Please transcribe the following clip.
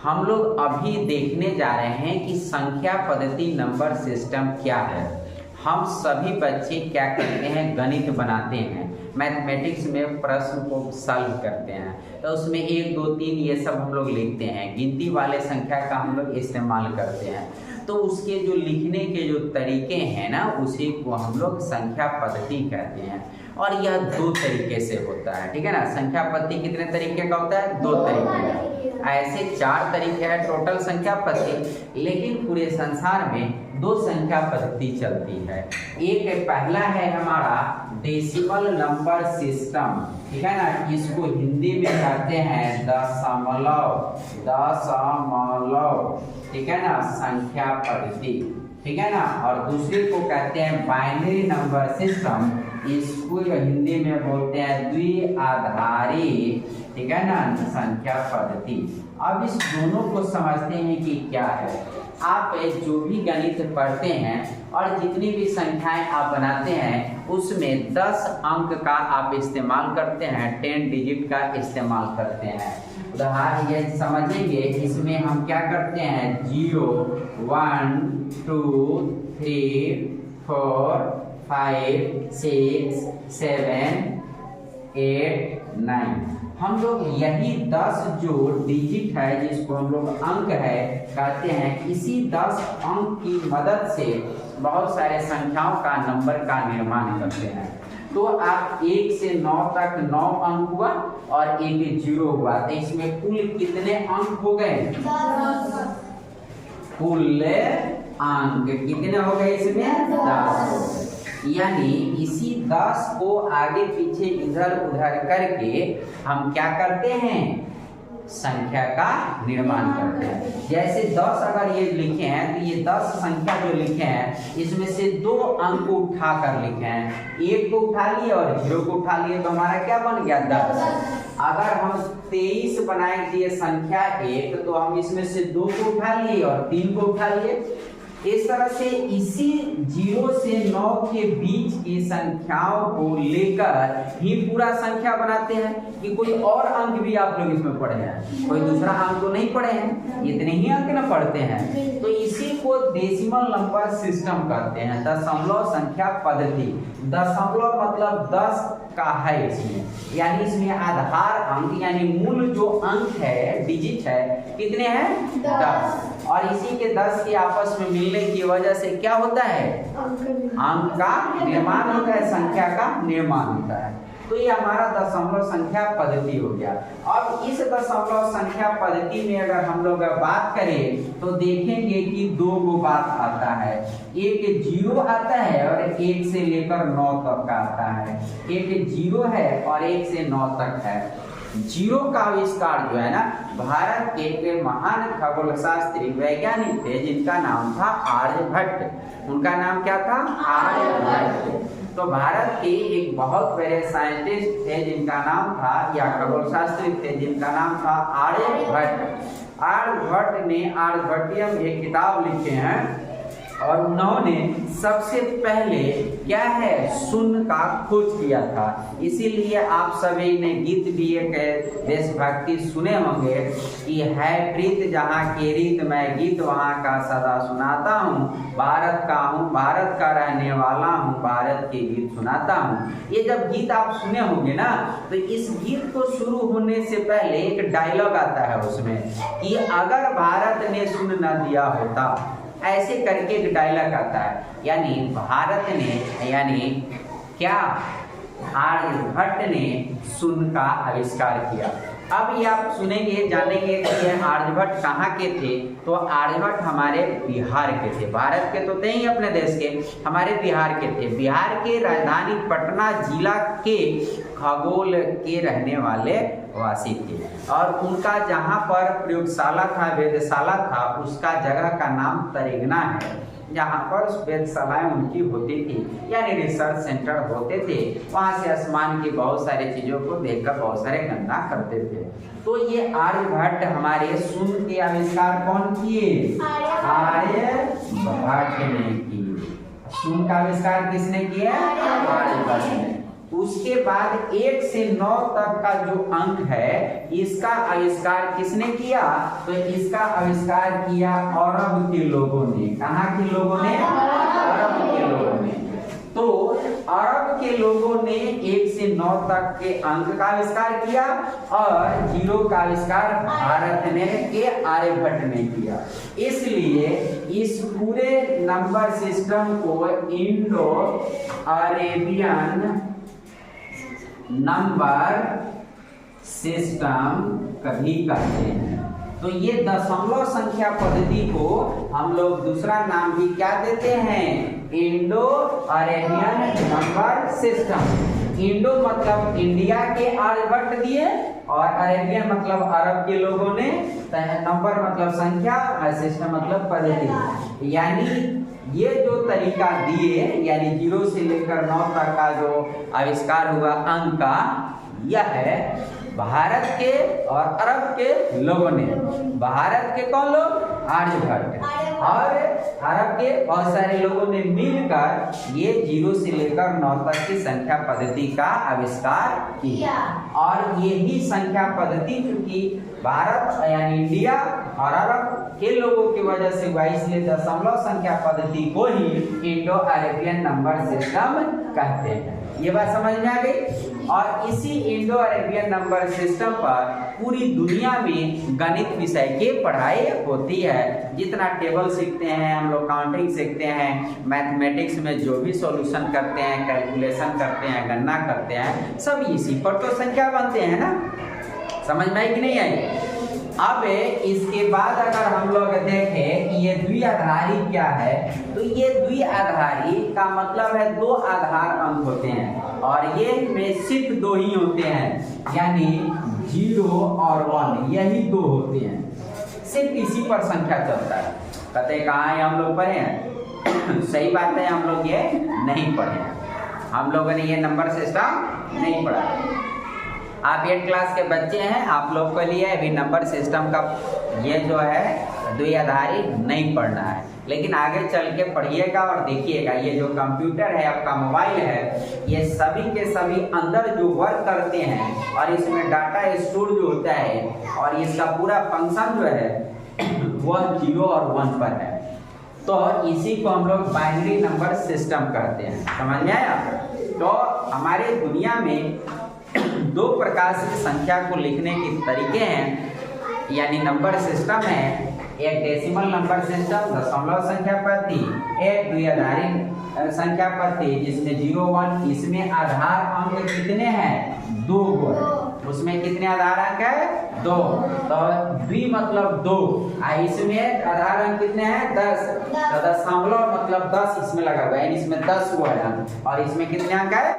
हम लोग अभी देखने जा रहे हैं कि संख्या पद्धति नंबर सिस्टम क्या है। हम सभी बच्चे क्या करते हैं, गणित बनाते हैं, मैथमेटिक्स में प्रश्न को सॉल्व करते हैं, तो उसमें 1 2 3 ये सब हम लोग लिखते हैं, गिनती वाले संख्या का हम लोग इस्तेमाल करते हैं। तो उसके जो लिखने के जो तरीके हैं ना, उसी को हम लोग संख्या पद्धति कहते हैं। और यह 2 तरीके से होता है, ठीक है ना। संख्या पद्धति कितने तरीके का होता है? 2 तरीके का। ऐसे 4 तरीके हैं टोटल संख्या पद्धति, लेकिन पूरे संसार में 2 संख्या पद्धति चलती है। एक पहला है हमारा डेसिमल नंबर सिस्टम, ठीक है ना। इसको हिंदी में कहते हैं दशमलव, ठीक है ना, संख्या पद्धति, ठीक है ना। और दूसरे को कहते हैं बाइनरी नंबर सिस्टम, इसको हिंदी में बोलते हैं द्विआधारी, ठीक है ना, संख्या पद्धति। अब इस दोनों को समझते हैं कि क्या है। आप जो भी गणित पढ़ते हैं और जितनी भी संख्याएं आप बनाते हैं, उसमें 10 अंक का आप इस्तेमाल करते हैं, 10 डिजिट का इस्तेमाल करते हैं। उदाहरण ये समझेंगे, इसमें हम क्या करते हैं, 0 1 2 3 4 5 6 7 8 9। हम लोग यही 10 जो डिजिट है, जिसको हम लोग अंक है कहते हैं, इसी 10 अंक की मदद से बहुत सारे संख्याओं का नंबर का निर्माण करते हैं। तो आप 1 से 9 तक 9 अंक हुआ और एक 0 हुआ, तो इसमें कुल कितने अंक हो गए? 10। कुल अंक कितने हो गए इसमें? 10। यानी इसी 10 को आगे पीछे इधर उधर करके हम क्या करते हैं, संख्या का निर्माण करते हैं। जैसे 10 अगर ये लिखे हैं, तो ये 10 संख्या जो लिखे हैं, इसमें से 2 अंक को उठा कर लिखे हैं, 1 को उठा लिए और 0 को उठा लिए, तो हमारा क्या बन गया? 10। अगर हम 23 बनाएंगे संख्या 1, तो हम इसमें से 2 को उठा लिए और 3 को उठा लिए। इस तरह से इसी 0 से 9 के बीच की संख्याओं को लेकर ही पूरा संख्या बनाते हैं, कि कोई और अंक भी आप लोग इसमें पढ़े हैं, कोई दूसरा अंक तो नहीं पढ़े हैं, इतने ही अंक ना पढ़ते हैं। तो इसी को डेसिमल नंबर सिस्टम कहते हैं, दशमलव संख्या पद्धति। दशमलव मतलब 10 का है इसमें, यानी इसमें आधार अंक यानी मूल जो अंक है, डिजिट है, कितने हैं? 10। और इसी के 10 के आपस में मिलने की वजह से क्या होता है? अंक का निर्माण होता है, संख्या का निर्माण होता है। तो ये हमारा दशमलव संख्या पद्धति हो गया। अब इस दशमलव संख्या पद्धति में अगर हम लोग बात करें, तो देखेंगे कि 2 बात आता है। एक 0 आता है और 1 से लेकर 9 तक का आता है। एक 0 है और 1 से 9 तक है। 0 का आविष्कार जो है ना, भारत के एक महान खगोल शास्त्री वैज्ञानिक थे, जिनका नाम था आर्यभट्ट। उनका नाम क्या था? आर्यभट्ट। तो भारत के एक बहुत बड़े साइंटिस्ट थे, जिनका नाम था, या खगोल शास्त्री थे, जिनका नाम था आर्यभट्ट। आर्यभट्ट ने आर्यभट्टियम एक किताब लिखे हैं, और उन्होंने सबसे पहले क्या है, शून्य का खोज किया था। इसीलिए आप सभी ने गीत भी एक देशभक्ति सुने होंगे कि है प्रीत जहाँ की रीत, मैं गीत वहाँ का सदा सुनाता हूँ, भारत का हूँ, भारत का रहने वाला हूँ, भारत के गीत सुनाता हूँ। ये जब गीत आप सुने होंगे ना, तो इस गीत को शुरू होने से पहले एक डायलॉग आता है उसमें, कि अगर भारत ने शून्य न दिया होता, ऐसे करके एक डायलॉग आता है। यानी भारत ने, यानी क्या, आर्यभट्ट ने शून्य का आविष्कार किया। अब ये आप सुनेंगे, जानेंगे कि यह आर्यभट्ट कहाँ के थे। तो आर्यभट्ट हमारे बिहार के थे, भारत के तो थे ही अपने देश के, हमारे बिहार के थे। बिहार के राजधानी पटना जिला के खगोल के रहने वाले वासी थे, और उनका जहाँ पर प्रयोगशाला था, वेधशाला था, उसका जगह का नाम तरेगना है, जहाँ पर वेधशालाएं उनकी होती थी, यानी रिसर्च सेंटर होते थे। वहाँ से आसमान की बहुत सारी चीजों को देखकर बहुत सारे गणना करते थे। तो ये आर्यभट्ट हमारे शून्य के आविष्कार कौन किए? आर्यभट्ट ने किए। शून्य का आविष्कार किसने किया? आर्यभट्ट ने। उसके बाद 1 से 9 तक का जो अंक है इसका आविष्कार किसने किया? तो इसका आविष्कार किया अरब के लोगों ने। कहाँ के लोगों ने? अरब के लोगों ने। तो अरब के लोगों ने 1 से 9 तक के अंक का आविष्कार किया और 0 का आविष्कार भारत ने के आर्यभट्ट ने किया। इसलिए इस पूरे नंबर सिस्टम को इंडो अरेबियन नंबर सिस्टम कभी कहते हैं। तो ये दशमलव संख्या पद्धति को हम लोग दूसरा नाम भी क्या देते हैं? Indo Arabian number system. Indo मतलब इंडिया के आर्यभट्ट दिए और अरेबियन मतलब अरब के लोगों ने, नंबर मतलब संख्या और सिस्टम मतलब पद्धति। यानी ये जो तरीका दिए यानी 0 से लेकर 9 तक का जो आविष्कार हुआ अंक का, यह है भारत के और अरब के लोगों ने। भारत के कौन लोग? आर्यभट्ट। और अरब के बहुत सारे लोगों ने मिलकर ये 0 से लेकर 9 तक की संख्या पद्धति का आविष्कार किया। और यही संख्या पद्धति चूंकि भारत यानी इंडिया और अरब के लोगों की वजह से हुआ, इसलिए दशमलव संख्या पद्धति को ही इंडो अरेबियन नंबर सिस्टम कहते हैं। ये बात समझ में आ गई। और इसी इंडो अरेबियन नंबर सिस्टम पर पूरी दुनिया में गणित विषय की पढ़ाई होती है। जितना टेबल सीखते हैं हम लोग, काउंटिंग सीखते हैं, मैथमेटिक्स में जो भी सॉल्यूशन करते हैं, कैलकुलेशन करते हैं, गणना करते हैं, सब इसी पर तो संख्या बनते हैं ना। समझ में आई कि नहीं आई? अब इसके बाद अगर हम लोग देखें कि ये द्विआधारी क्या है, तो ये द्विआधारी का मतलब है 2 आधार अंक होते हैं और ये में सिर्फ 2 ही होते हैं, यानी 0 और 1, यही 2 होते हैं। सिर्फ इसी पर संख्या चलता है। कहते कहाँ है हम लोग पढ़े हैं? सही बात है, हम लोग ये नहीं पढ़े हैं। हम लोगों ने ये नंबर सिस्टम नहीं पढ़ा। आप 8 क्लास के बच्चे हैं, आप लोग के लिए अभी नंबर सिस्टम का ये जो है द्विआधारी नहीं पढ़ना है, लेकिन आगे चल के पढ़िएगा और देखिएगा। ये जो कंप्यूटर है, आपका मोबाइल है, ये सभी के सभी अंदर जो वर्क करते हैं और इसमें डाटा स्टोर जो होता है और इसका पूरा फंक्शन जो है वह 0 और 1 पर है। तो इसी को हम लोग बाइनरी नंबर सिस्टम कहते हैं। समझ में आया? तो हमारे दुनिया में 2 प्रकार से संख्या को लिखने के तरीके हैं, यानी नंबर सिस्टम है। एक डेसिमल नंबर सिस्टम दशमलव संख्या पद्धति, एक द्विआधारी संख्या पद्धति जिसमें 0, 1, इसमें आधार अंक कितने हैं? 2 है। उसमें कितने आधार अंक है? 2। तो द्वि मतलब 2, इसमें आधार अंक कितने हैं? 10। तो दशमलव मतलब 10 इसमें लगा हुआ है, इसमें 10 हुआ है और इसमें कितने अंक है?